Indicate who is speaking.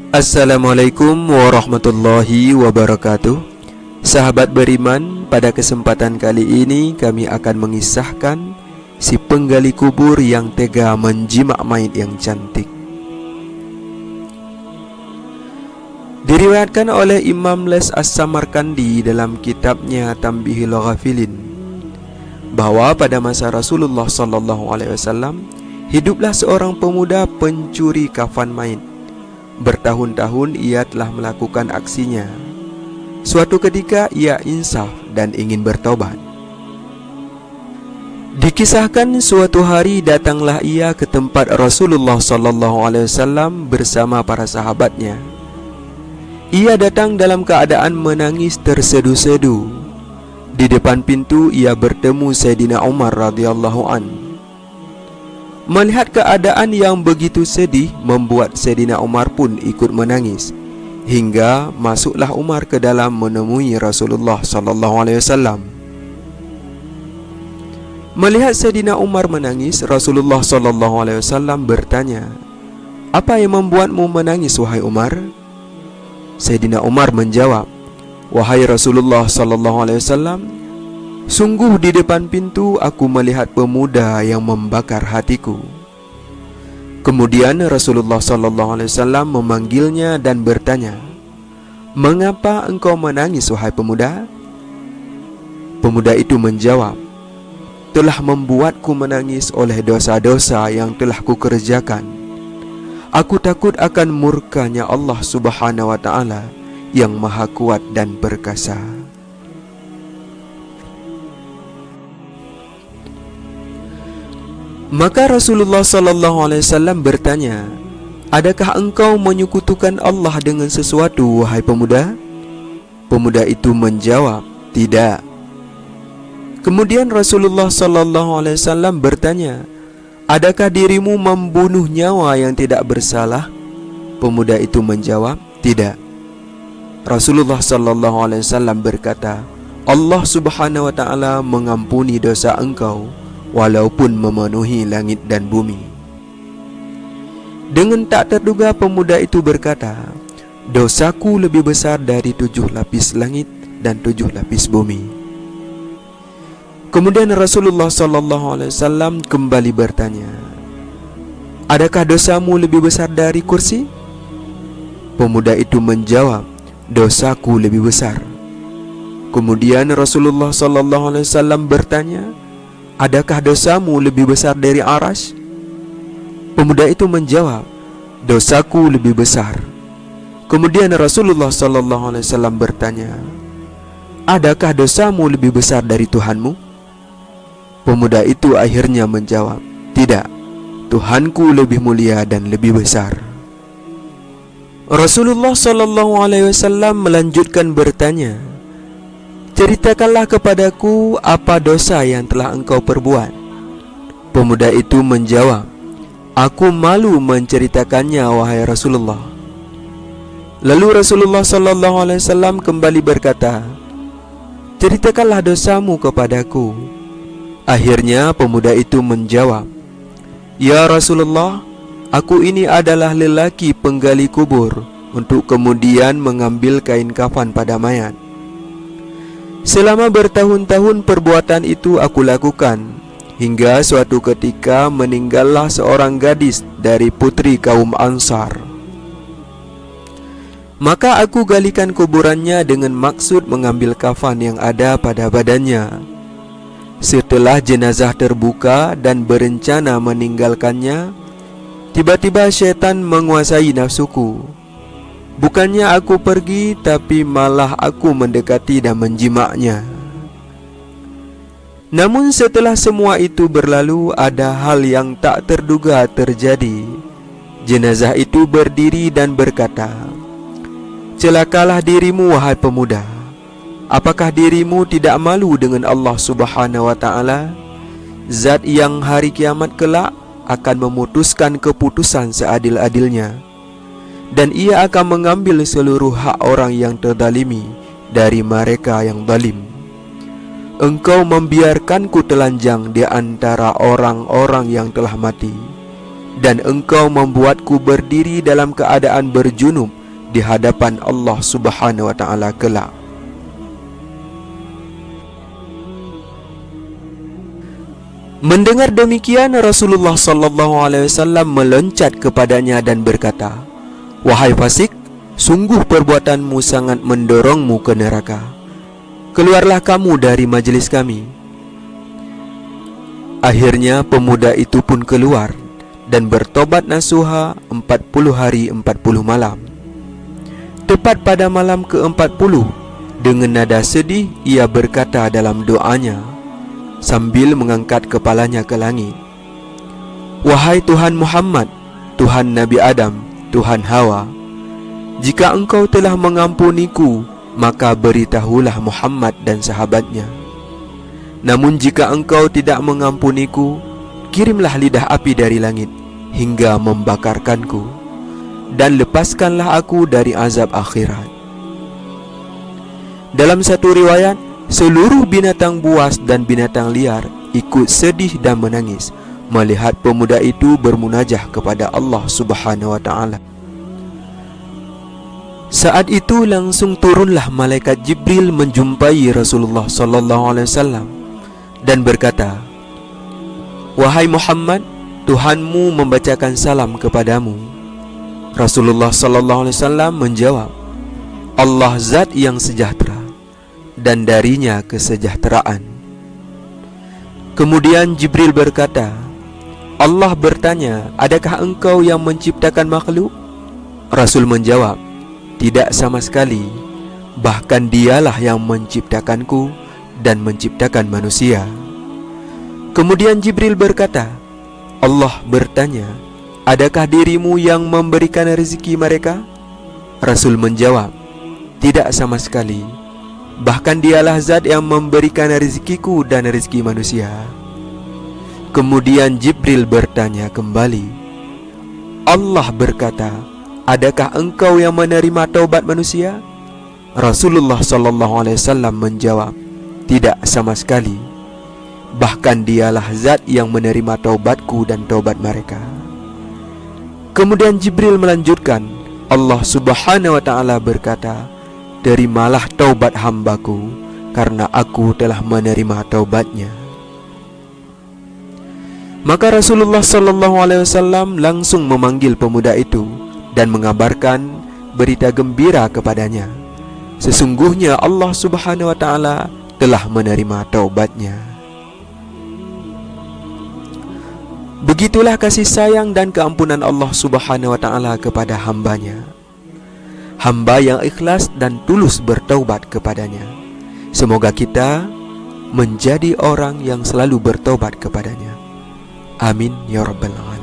Speaker 1: Assalamualaikum warahmatullahi wabarakatuh. Sahabat beriman, pada kesempatan kali ini kami akan mengisahkan si penggali kubur yang tega menjimak mayit yang cantik. Diriwayatkan oleh Imam Les As-Samarkandi dalam kitabnya Tanbihul Ghafilin bahwa pada masa Rasulullah SAW hiduplah seorang pemuda pencuri kafan mayit. Bertahun-tahun ia telah melakukan aksinya. Suatu ketika ia insaf dan ingin bertobat. Dikisahkan suatu hari datanglah ia ke tempat Rasulullah SAW bersama para sahabatnya. Ia datang dalam keadaan menangis tersedu-sedu. Di depan pintu ia bertemu Sayyidina Umar radhiyallahu anhu. Melihat keadaan yang begitu sedih membuat Sayyidina Umar pun ikut menangis. Hingga masuklah Umar ke dalam menemui Rasulullah SAW. Melihat Sayyidina Umar menangis, Rasulullah SAW bertanya, "Apa yang membuatmu menangis, wahai Umar?" Sayyidina Umar menjawab, "Wahai Rasulullah SAW, sungguh di depan pintu aku melihat pemuda yang membakar hatiku." Kemudian Rasulullah SAW memanggilnya dan bertanya, "Mengapa engkau menangis, wahai pemuda?" Pemuda itu menjawab, "Telah membuatku menangis oleh dosa-dosa yang telah kukerjakan. Aku takut akan murkanya Allah Subhanahu wa ta'ala yang maha kuat dan perkasa." Maka Rasulullah SAW bertanya, "Adakah engkau menyekutukan Allah dengan sesuatu, wahai pemuda?" Pemuda itu menjawab, "Tidak." Kemudian Rasulullah SAW bertanya, "Adakah dirimu membunuh nyawa yang tidak bersalah?" Pemuda itu menjawab, "Tidak." Rasulullah SAW berkata, "Allah Subhanahu wa ta'ala mengampuni dosa engkau walaupun memenuhi langit dan bumi." Dengan tak terduga pemuda itu berkata, "Dosaku lebih besar dari 7 lapis langit dan 7 lapis bumi." Kemudian Rasulullah SAW kembali bertanya, "Adakah dosamu lebih besar dari kursi?" Pemuda itu menjawab, "Dosaku lebih besar." Kemudian Rasulullah SAW bertanya, "Adakah dosamu lebih besar dari arasy?" Pemuda itu menjawab, "Dosaku lebih besar." Kemudian Rasulullah SAW bertanya, "Adakah dosamu lebih besar dari Tuhanmu?" Pemuda itu akhirnya menjawab, "Tidak, Tuhanku lebih mulia dan lebih besar." Rasulullah SAW melanjutkan bertanya, "Ceritakanlah kepadaku apa dosa yang telah engkau perbuat." Pemuda itu menjawab, "Aku malu menceritakannya, wahai Rasulullah." Lalu Rasulullah SAW kembali berkata, "Ceritakanlah dosamu kepadaku." Akhirnya pemuda itu menjawab, "Ya Rasulullah, aku ini adalah lelaki penggali kubur untuk kemudian mengambil kain kafan pada mayat. Selama bertahun-tahun perbuatan itu aku lakukan, hingga suatu ketika meninggallah seorang gadis dari putri kaum Ansar. Maka aku galikan kuburannya dengan maksud mengambil kafan yang ada pada badannya. Setelah jenazah terbuka dan berencana meninggalkannya, tiba-tiba syaitan menguasai nafsuku. Bukannya aku pergi, tapi malah aku mendekati dan menjimaknya. Namun setelah semua itu berlalu, ada hal yang tak terduga terjadi. Jenazah itu berdiri dan berkata, 'Celakalah dirimu, wahai pemuda. Apakah dirimu tidak malu dengan Allah Subhanahu wa ta'ala, Zat yang hari kiamat kelak akan memutuskan keputusan seadil-adilnya, dan ia akan mengambil seluruh hak orang yang terzalimi dari mereka yang zalim. Engkau membiarkanku telanjang di antara orang-orang yang telah mati, dan engkau membuatku berdiri dalam keadaan berjunub di hadapan Allah Subhanahu wa taala kelak. Mendengar demikian, Rasulullah sallallahu alaihi wasallam meloncat kepadanya dan berkata, "Wahai fasik, sungguh perbuatanmu sangat mendorongmu ke neraka. Keluarlah kamu dari majelis kami." Akhirnya pemuda itu pun keluar dan bertobat nasuha 40 hari 40 malam. Tepat pada malam ke-40, dengan nada sedih ia berkata dalam doanya sambil mengangkat kepalanya ke langit, "Wahai Tuhan Muhammad, Tuhan Nabi Adam, Tuhan Hawa, jika engkau telah mengampuniku, maka beritahulah Muhammad dan sahabatnya. Namun jika engkau tidak mengampuniku, kirimlah lidah api dari langit hingga membakarkanku, dan lepaskanlah aku dari azab akhirat." Dalam satu riwayat, seluruh binatang buas dan binatang liar ikut sedih dan menangis melihat pemuda itu bermunajah kepada Allah Subhanahu wa taala. Saat itu langsung turunlah malaikat Jibril menjumpai Rasulullah sallallahu alaihi wasallam dan berkata, "Wahai Muhammad, Tuhanmu membacakan salam kepadamu." Rasulullah sallallahu alaihi wasallam menjawab, "Allah zat yang sejahtera, dan darinya kesejahteraan." Kemudian Jibril berkata, "Allah bertanya, adakah engkau yang menciptakan makhluk?" Rasul menjawab, "Tidak sama sekali, bahkan dialah yang menciptakanku dan menciptakan manusia." Kemudian Jibril berkata, "Allah bertanya, adakah dirimu yang memberikan rezeki mereka?" Rasul menjawab, "Tidak sama sekali, bahkan dialah zat yang memberikan rezekiku dan rezeki manusia." Kemudian Jibril bertanya kembali, "Allah berkata, adakah engkau yang menerima taubat manusia?" Rasulullah sallallahu alaihi wasallam menjawab, "Tidak sama sekali, bahkan dialah zat yang menerima taubatku dan taubat mereka." Kemudian Jibril melanjutkan, Allah Subhanahu wa taala berkata, "Terimalah taubat hambaku, karena aku telah menerima taubatnya." Maka Rasulullah sallallahu alaihi wasallam langsung memanggil pemuda itu dan mengabarkan berita gembira kepadanya. Sesungguhnya Allah Subhanahu wa taala telah menerima taubatnya. Begitulah kasih sayang dan keampunan Allah Subhanahu wa taala kepada hambanya, hamba yang ikhlas dan tulus bertaubat kepadanya. Semoga kita menjadi orang yang selalu bertaubat kepadanya. Amin ya rabbal alamin.